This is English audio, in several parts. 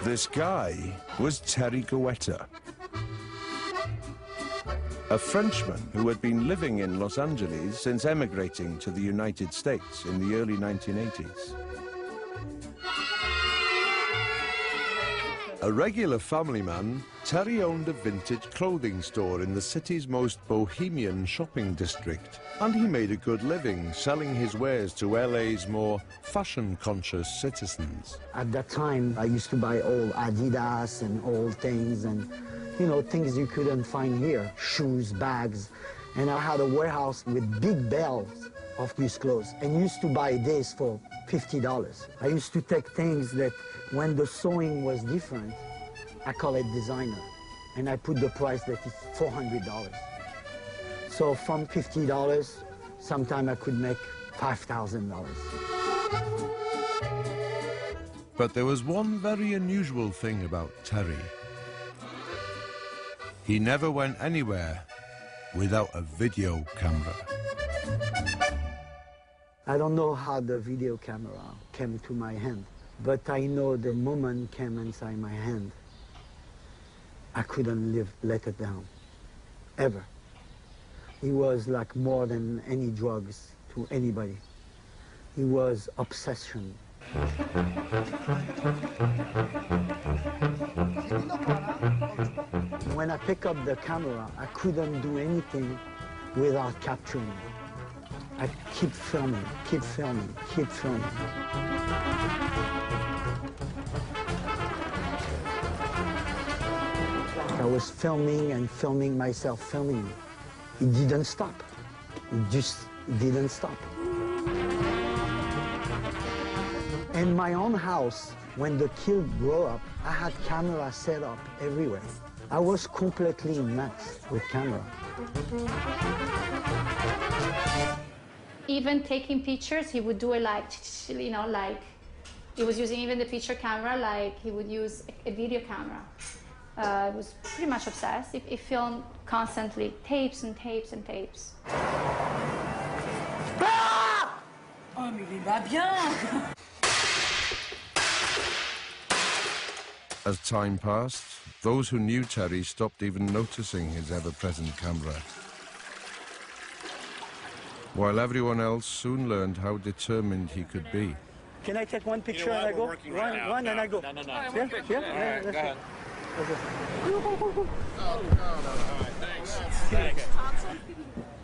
This guy was Terry Goetta, a Frenchman who had been living in Los Angeles since emigrating to the United States in the early 1980s. A regular family man, Terry owned a vintage clothing store in the city's most bohemian shopping district, and he made a good living selling his wares to LA's more fashion-conscious citizens. At that time, I used to buy old Adidas and old things and, you know, things you couldn't find here, shoes, bags. And I had a warehouse with big bales of these clothes and used to buy this for $50. I used to take things that when the sewing was different, I call it designer, and I put the price that is $400. So from $50, sometime I could make $5,000. But there was one very unusual thing about Terry. He never went anywhere without a video camera. I don't know how the video camera came to my hand, but I know the moment came inside my hand, I couldn't let it down, ever. It was like more than any drugs to anybody. It was obsession. When I pick up the camera, I couldn't do anything without capturing it. I keep filming, keep filming, keep filming. I was filming and filming myself, filming. It didn't stop. It just didn't stop. In my own house, when the kid grew up, I had cameras set up everywhere. I was completely nuts with camera. Even taking pictures, he would do it like, you know, like he was using even the picture camera like he would use a video camera. He was pretty much obsessed. He filmed constantly, tapes and tapes and tapes. Ah! Oh, mais il va bien! As time passed, those who knew Terry stopped even noticing his ever-present camera, while everyone else soon learned how determined he could be. Can I take one picture and I go? One and I go. No. Yeah? Yeah? Go ahead. Okay. All right, thanks.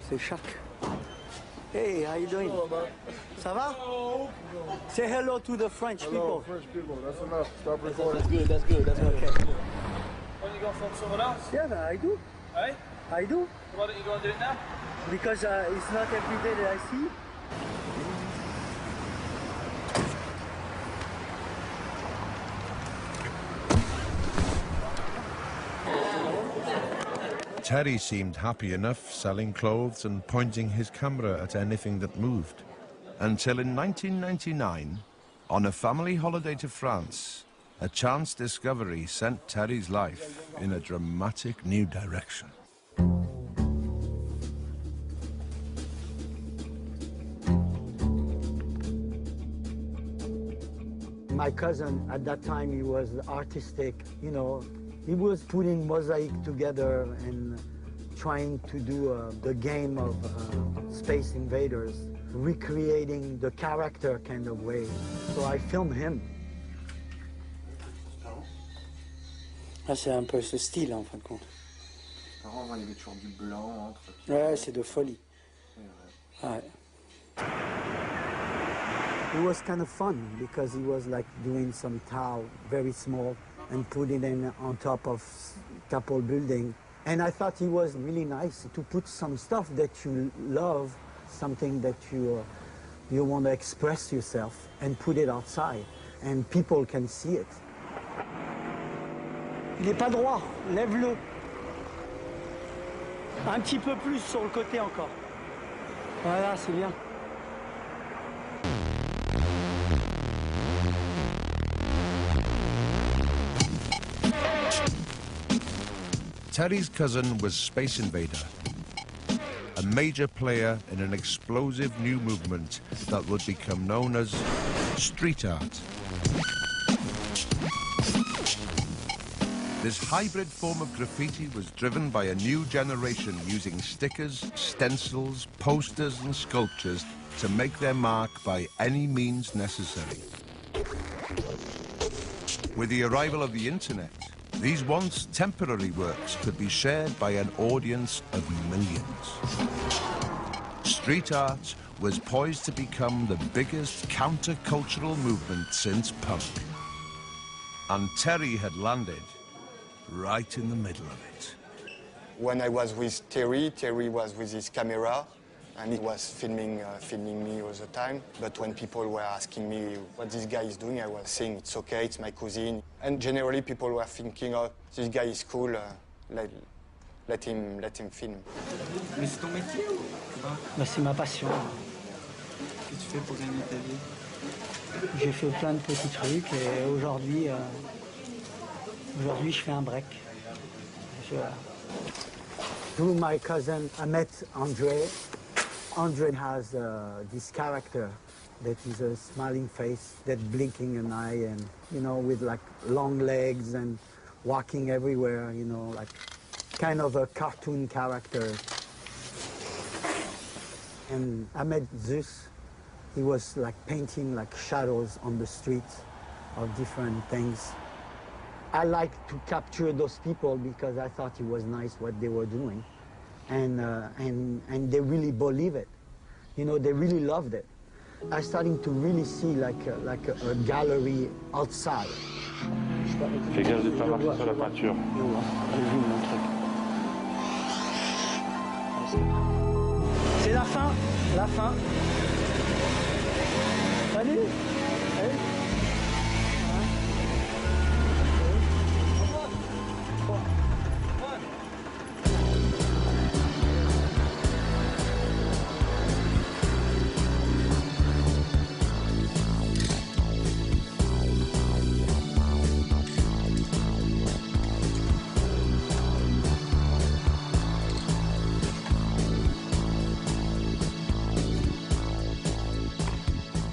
C'est Chuck. Hey, how you doing? Hello, Ça va? Say hello to the French people. French people, that's enough. Stop recording. That's good. Okay. When you go film someone else? Yeah, I do. Hey? I do. Why don't you go and do it now? Because it's not every day that I see. Terry seemed happy enough selling clothes and pointing his camera at anything that moved. Until in 1999, on a family holiday to France, a chance discovery sent Terry's life in a dramatic new direction. My cousin, at that time, he was artistic, you know. He was putting mosaic together and trying to do the game of Space Invaders, recreating the character kind of way. So I filmed him. Ah, c'est un peu ce style en fin de compte. Il y avait toujours du blanc entre. Ouais, c'est de folie. Ouais. It was kind of fun because he was like doing some tile, very small, and putting it on top of couple building. And I thought it was really nice to put some stuff that you love, something that you want to express yourself, and put it outside, and people can see it. Il n'est pas droit, lève-le. Un petit peu plus sur le côté encore. Voilà, c'est bien. Terry's cousin was Space Invader, a major player in an explosive new movement that would become known as street art. This hybrid form of graffiti was driven by a new generation using stickers, stencils, posters and sculptures to make their mark by any means necessary. With the arrival of the internet, these once temporary works could be shared by an audience of millions. Street art was poised to become the biggest countercultural movement since punk. And Terry had landed right in the middle of it. When I was with Terry, Terry was with his camera, and he was filming me all the time. But when people were asking me what this guy is doing, I was saying, it's okay, it's my cousin. And generally, people were thinking, oh, this guy is cool, let him film. Mais c'est ton métier ou pas? Bah, c'est ma passion. Qu'est-ce que tu fais pour gagner ta vie? J'ai fait plein de petits trucs et aujourd'hui, je fais un break. Through my cousin, I met Andre. Andre has this character that is a smiling face, that blinking an eye, and you know, with like long legs and walking everywhere, you know, like kind of a cartoon character. And I met Zeus. He was like painting like shadows on the street of different things. I like to capture those people because I thought it was nice what they were doing. And they really believe it. You know, they really loved it. I'm starting to really see like a gallery outside. Fais gaffe de ne pas marcher sur la peinture. C'est la fin, la fin. Salut. Salut.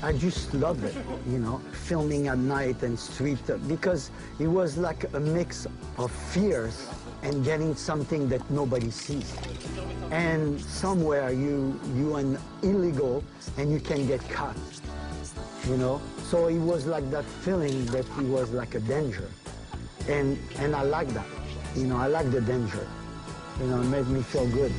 I just loved it, you know, filming at night and street, because it was like a mix of fears and getting something that nobody sees. And somewhere you an illegal and you can get caught, you know? So it was like that feeling that it was like a danger. And I like that, you know, I like the danger. You know, it made me feel good.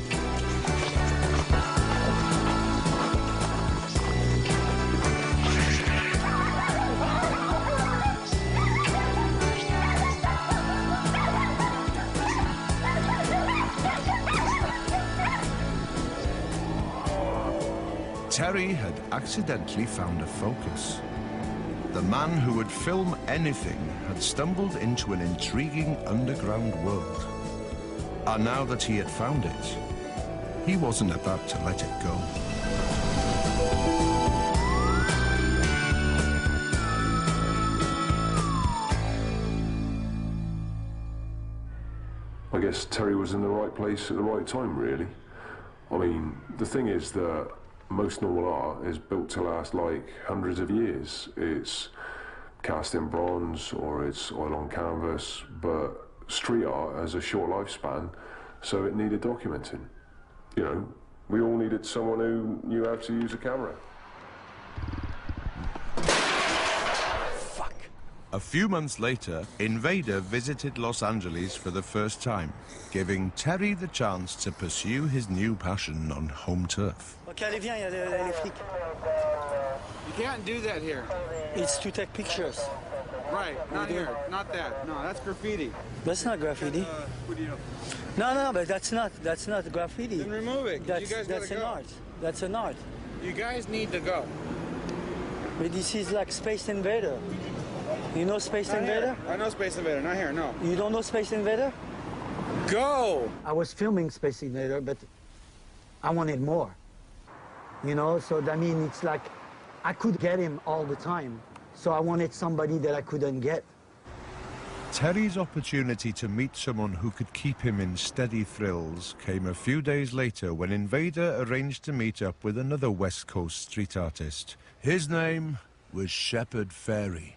Terry had accidentally found a focus. The man who would film anything had stumbled into an intriguing underground world. And now that he had found it, he wasn't about to let it go. I guess Terry was in the right place at the right time, really. I mean, the thing is that most normal art is built to last like hundreds of years. It's cast in bronze or it's oil on canvas, but street art has a short lifespan, so it needed documenting. You know, we all needed someone who knew how to use a camera. A few months later, Invader visited Los Angeles for the first time, giving Terry the chance to pursue his new passion on home turf. Ok, allez, viens, il y a les flics. You can't do that here. It's to take pictures. Right, not here, not that. No, that's graffiti. That's not graffiti. No, but that's not graffiti. Then remove it, 'cause you guys That's gotta an go. art. That's an art. You guys need to go. But this is like Space Invader. You know Space Not Invader? here. I know Space Invader, not here, no. You don't know Space Invader? Go! I was filming Space Invader, but I wanted more. You know, so I mean, it's like I could get him all the time, so I wanted somebody that I couldn't get. Terry's opportunity to meet someone who could keep him in steady thrills came a few days later when Invader arranged to meet up with another West Coast street artist. His name was Shepard Fairey.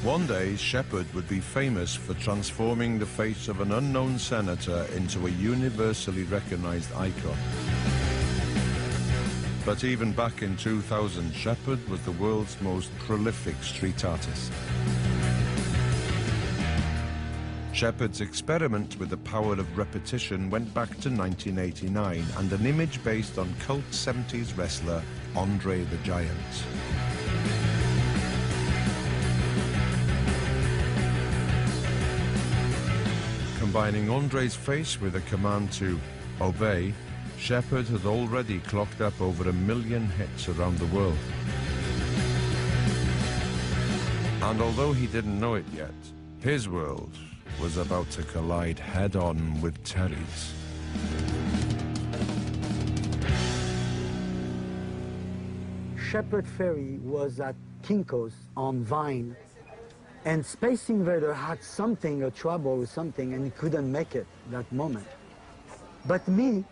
One day, Shepard would be famous for transforming the face of an unknown senator into a universally recognized icon. But even back in 2000, Shepard was the world's most prolific street artist. Shepard's experiment with the power of repetition went back to 1989 and an image based on cult 70s wrestler Andre the Giant. Combining Andre's face with a command to obey, Shepard had already clocked up over 1 million hits around the world. And although he didn't know it yet, his world was about to collide head-on with Terry's. Shepard Fairey was at Kinko's on Vine, and Space Invader had something, a trouble or something, and he couldn't make it that moment. But me,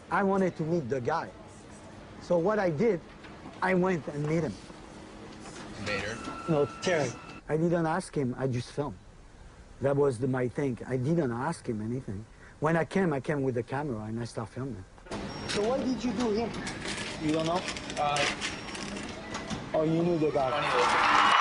I wanted to meet the guy. So what I did, I went and met him. Invader? No, Terry. I didn't ask him, I just filmed. That was my thing. I didn't ask him anything. When I came with the camera and I started filming. So why did you do him? You don't know? Or you knew the guy?